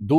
2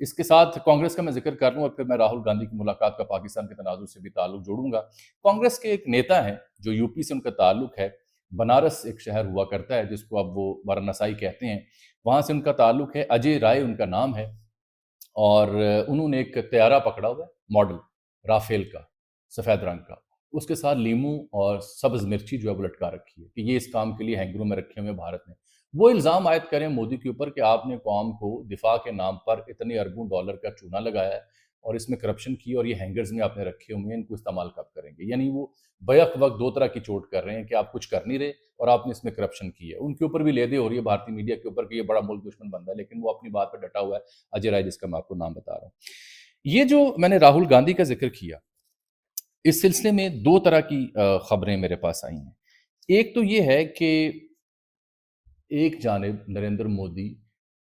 اس کے ساتھ کانگریس کا میں ذکر کر لوں اور پھر میں راہل گاندھی کی ملاقات کا پاکستان کے تناظر سے بھی تعلق جوڑوں گا۔ کانگریس کے ایک نیتا ہیں جو یو پی سے ان کا تعلق ہے، بنارس ایک شہر ہوا کرتا ہے جس کو اب وہ وارانسی کہتے ہیں، وہاں سے ان کا تعلق ہے، اجے رائے ان کا نام ہے، اور انہوں نے ایک طیارہ پکڑا ہوا ہے ماڈل رافیل کا، سفید رنگ کا، اس کے ساتھ لیموں اور سبز مرچی جو ہے وہ لٹکا رکھی ہے کہ یہ اس کام کے لیے ہینگروں میں رکھے ہوئے بھارت نے۔ وہ الزام عائد کریں مودی کے اوپر کہ آپ نے قوم کو دفاع کے نام پر اتنے اربوں ڈالر کا چونا لگایا ہے اور اس میں کرپشن کی، اور یہ ہینگرز میں آپ نے رکھے ہوئے ہیں، ان کو استعمال کب کریں گے؟ یعنی وہ بیک وقت دو طرح کی چوٹ کر رہے ہیں کہ آپ کچھ کر نہیں رہے اور آپ نے اس میں کرپشن کی ہے۔ ان کے اوپر بھی لیدے ہو رہی ہے بھارتی میڈیا کے اوپر کہ یہ بڑا ملک دشمن بندہ ہے، لیکن وہ اپنی بات پہ ڈٹا ہوا ہے، اجے رائے جس کا میں آپ کو نام بتا رہا ہوں۔ یہ جو میں نے راہل گاندھی کا ذکر کیا، اس سلسلے میں دو طرح کی خبریں میرے پاس آئی ہیں۔ ایک تو یہ ہے کہ ایک جانب نریندر مودی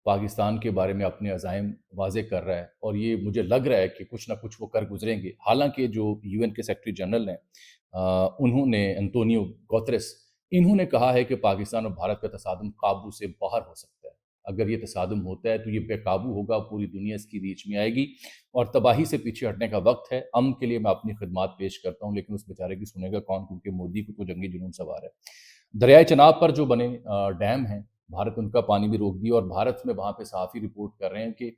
پاکستان کے بارے میں اپنے عزائم واضح کر رہا ہے، اور یہ مجھے لگ رہا ہے کہ کچھ نہ کچھ وہ کر گزریں گے، حالانکہ جو یو این کے سیکرٹری جنرل ہیں انہوں نے انطونیو گوتریس، انہوں نے کہا ہے کہ پاکستان اور بھارت کا تصادم قابو سے باہر ہو سکتا ہے۔ اگر یہ تصادم ہوتا ہے تو یہ بے قابو ہوگا، پوری دنیا اس کی ریچ میں آئے گی اور تباہی سے پیچھے ہٹنے کا وقت ہے۔ امن کے لیے میں اپنی خدمات پیش کرتا ہوں، لیکن اس بیچارے کی سنے گا کون، کیونکہ مودی کو تو جنگی جنون سوار ہے۔ دریائے چناب پر جو بنے ڈیم ہیں، بھارت ان کا پانی بھی روک دیا، اور بھارت میں وہاں پہ صحافی رپورٹ کر رہے ہیں کہ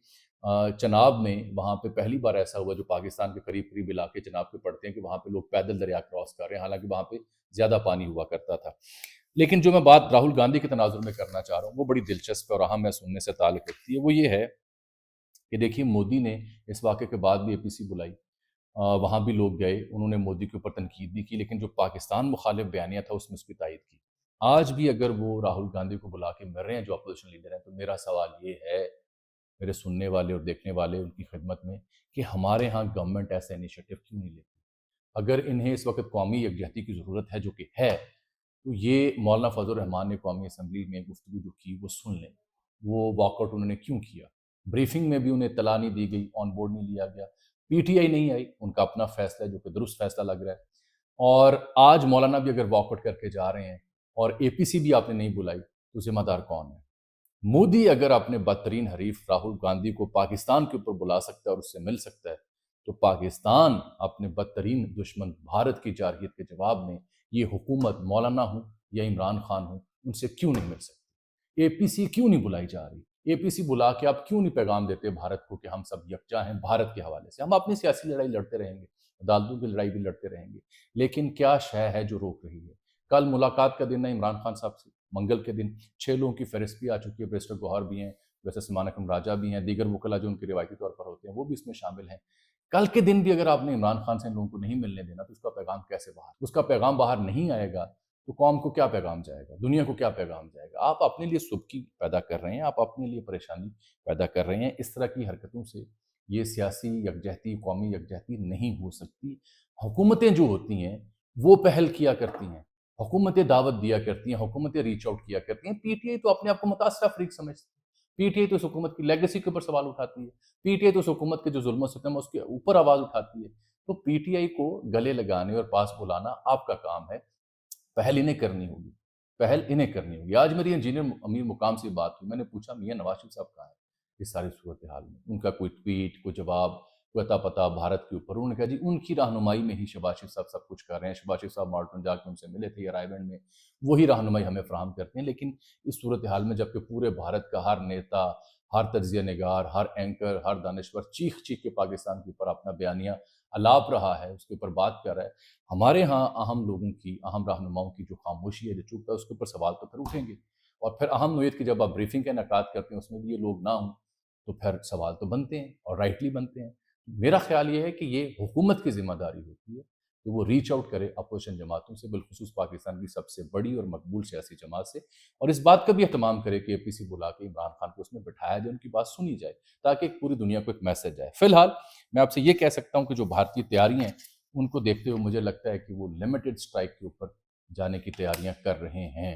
چناب میں وہاں پہ پہلی بار ایسا ہوا، جو پاکستان کے قریب قریب علاقے چناب کے پڑتے ہیں، کہ وہاں پہ لوگ پیدل دریا کراس کر رہے ہیں، حالانکہ وہاں پہ زیادہ پانی ہوا کرتا تھا۔ لیکن جو میں بات راہل گاندھی کے تناظر میں کرنا چاہ رہا ہوں، وہ بڑی دلچسپ اور اہم ہے، سننے سے تعلق رکھتی ہے۔ وہ یہ ہے کہ دیکھیے، مودی نے اس واقعے کے بعد بھی اے پی سی بلائی، وہاں بھی لوگ گئے، انہوں نے مودی کے اوپر تنقید بھی کی، لیکن جو پاکستان مخالف بیانیہ تھا اس میں اس کی تائید کی۔ آج بھی اگر وہ راہل گاندھی کو بلا کے مل رہے ہیں جو اپوزیشن لیڈر ہیں، تو میرا سوال یہ ہے میرے سننے والے اور دیکھنے والے ان کی خدمت میں، کہ ہمارے ہاں گورنمنٹ ایسا انیشیٹو کیوں نہیں لیتی؟ اگر انہیں اس وقت قومی یکجہتی کی ضرورت ہے، جو کہ ہے، تو یہ مولانا فضل الرحمان نے قومی اسمبلی میں گفتگو جو کی وہ سن لیں۔ وہ واک آؤٹ انہوں نے کیوں کیا؟ بریفنگ میں بھی انہیں اطلاع نہیں دی گئی، آن بورڈ نہیں لیا گیا، پی ٹی آئی نہیں آئی، ان کا اپنا فیصلہ ہے جو کہ درست فیصلہ لگ رہا ہے۔ اور آج مولانا بھی اگر واک آؤٹ کر کے جا رہے ہیں اور اے پی سی بھی آپ نے نہیں بلائی، تو ذمہ دار کون ہے؟ مودی اگر اپنے بدترین حریف راہل گاندھی کو پاکستان کے اوپر بلا سکتا ہے اور اس سے مل سکتا ہے، تو پاکستان اپنے بدترین دشمن بھارت کی جارحیت کے جواب میں یہ حکومت، مولانا ہوں یا عمران خان ہوں، ان سے کیوں نہیں مل سکتی؟ اے پی سی کیوں نہیں بلائی جا رہی؟ اے پی سی بلا کے آپ کیوں نہیں پیغام دیتے بھارت کو کہ ہم سب یکجا ہیں بھارت کے حوالے سے؟ ہم اپنی سیاسی لڑائی لڑتے رہیں گے، عدالتوں کی لڑائی بھی لڑتے رہیں گے، لیکن کیا شے ہے جو روک رہی ہے؟ کل ملاقات کا دن ہے عمران خان صاحب سے، منگل کے دن 6 لوگوں کی فہرست بھی آ چکی ہے، بیرسٹر گوہر بھی ہیں، ویسے سمان اکرم راجہ بھی ہیں، دیگر وکلا جو ان کے روایتی طور پر ہوتے ہیں وہ بھی اس میں شامل ہیں۔ کل کے دن بھی اگر آپ نے عمران خان سے ان لوگوں کو نہیں ملنے دینا، تو اس کا پیغام کیسے باہر؟ اس کا پیغام باہر نہیں آئے گا تو قوم کو کیا پیغام جائے گا؟ دنیا کو کیا پیغام جائے گا؟ آپ اپنے لیے سبکی پیدا کر رہے ہیں، آپ اپنے لیے پریشانی پیدا کر رہے ہیں۔ اس طرح کی حرکتوں سے یہ سیاسی یکجہتی، قومی یکجہتی نہیں ہو سکتی۔ حکومتیں جو ہوتی ہیں وہ پہل کیا کرتی ہیں، حکومتیں دعوت دیا کرتی ہیں، حکومتیں ریچ آؤٹ کیا کرتی ہیں۔ پی ٹی آئی تو اپنے آپ کو متاثرہ فریق سمجھتی ہے، پی ٹی آئی تو اس حکومت کی لیگیسی کے اوپر سوال اٹھاتی ہے، پی ٹی آئی تو اس حکومت کے جو ظلم و ستم ہے اس کے اوپر آواز اٹھاتی ہے۔ تو پی ٹی آئی کو گلے لگانے اور پاس بلانا آپ کا کام ہے، پہل انہیں کرنی ہوگی، پہل انہیں کرنی ہوگی۔ آج میری انجینئر امیر مقام سے بات ہوئی، میں نے پوچھا میاں نواز شریف صاحب کہاں ہے اس ساری صورتحال میں؟ ان کا کوئی ٹویٹ، کوئی جواب، کوئی اتا پتہ بھارت کے اوپر؟ انہوں نے کہا جی ان کی رہنمائی میں ہی شہباز شریف صاحب سب کچھ کر رہے ہیں، شہباز شریف صاحب مارٹن جا کے ان سے ملے تھے رائے بینڈ میں، وہی رہنمائی ہمیں فراہم کرتے ہیں۔ لیکن اس صورتحال میں جبکہ پورے بھارت کا ہر نیتا، ہر تجزیہ نگار، ہر اینکر، ہر دانشور چیخ چیخ کے پاکستان کے اوپر اپنا بیانیہ الاپ رہا ہے، اس کے اوپر بات کر رہا ہے، ہمارے ہاں اہم لوگوں کی، اہم رہنماؤں کی جو خاموشی ہے، جو چپ ہے، اس کے اوپر سوال تو پھر اٹھیں گے۔ اور پھر اہم نوعیت کی جب آپ بریفنگ کا انعقاد کرتے ہیں اس میں بھی یہ لوگ نہ ہوں، تو پھر سوال تو بنتے ہیں اور رائٹلی بنتے ہیں۔ میرا خیال یہ ہے کہ یہ حکومت کی ذمہ داری ہوتی ہے کہ وہ ریچ آؤٹ کرے اپوزیشن جماعتوں سے، بالخصوص پاکستان کی سب سے بڑی اور مقبول سیاسی جماعت سے، اور اس بات کا بھی اہتمام کرے کہ اے پی سی بلا کے عمران خان کو اس میں بٹھایا جائے، ان کی بات سنی جائے، تاکہ پوری دنیا کو ایک میسج جائے۔ فی الحال میں آپ سے یہ کہہ سکتا ہوں کہ جو بھارتی تیاریاں ہیں ان کو دیکھتے ہوئے مجھے لگتا ہے کہ وہ لمیٹڈ سٹرائک کے اوپر جانے کی تیاریاں کر رہے ہیں،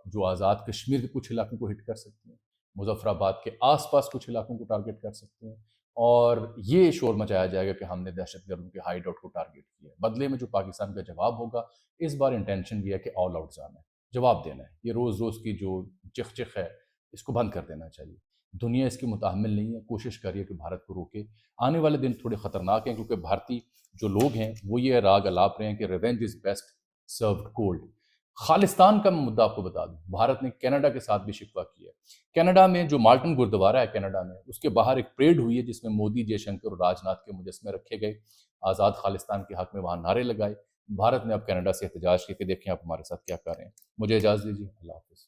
جو آزاد کشمیر کے کچھ علاقوں کو ہٹ کر سکتے ہیں، مظفر آباد کے آس پاس کچھ علاقوں کو ٹارگٹ کر سکتے ہیں، اور یہ شور مچایا جائے گا کہ ہم نے دہشت گردوں کے ہائیڈ آؤٹ کو ٹارگٹ کیا ہے۔ بدلے میں جو پاکستان کا جواب ہوگا، اس بار انٹینشن یہ ہے کہ آل آؤٹ جانا ہے، جواب دینا ہے۔ یہ روز روز کی جو چخ چخ ہے اس کو بند کر دینا چاہیے۔ دنیا اس کی متحمل نہیں ہے، کوشش کر رہی ہے کہ بھارت کو روکے۔ آنے والے دن تھوڑے خطرناک ہیں کیونکہ بھارتی جو لوگ ہیں وہ یہ راگ الاپ رہے ہیں کہ revenge is best served cold. Khalistan کا میں مدعا آپ کو بتا دوں، بھارت نے کینیڈا کے ساتھ بھی شکوہ کیا ہے۔ کینیڈا میں جو مالٹن گردوارہ ہے کینیڈا میں، اس کے باہر ایک پریڈ ہوئی ہے جس میں مودی، جے شنکر اور راج ناتھ کے مجسمے رکھے گئے، آزاد خالستان کے حق میں وہاں نعرے لگائے۔ بھارت نے اب کینیڈا سے احتجاج کی کہ دیکھیں آپ ہمارے ساتھ کیا کر رہے ہیں۔ مجھے اجازت دیجیے، اللہ حافظ۔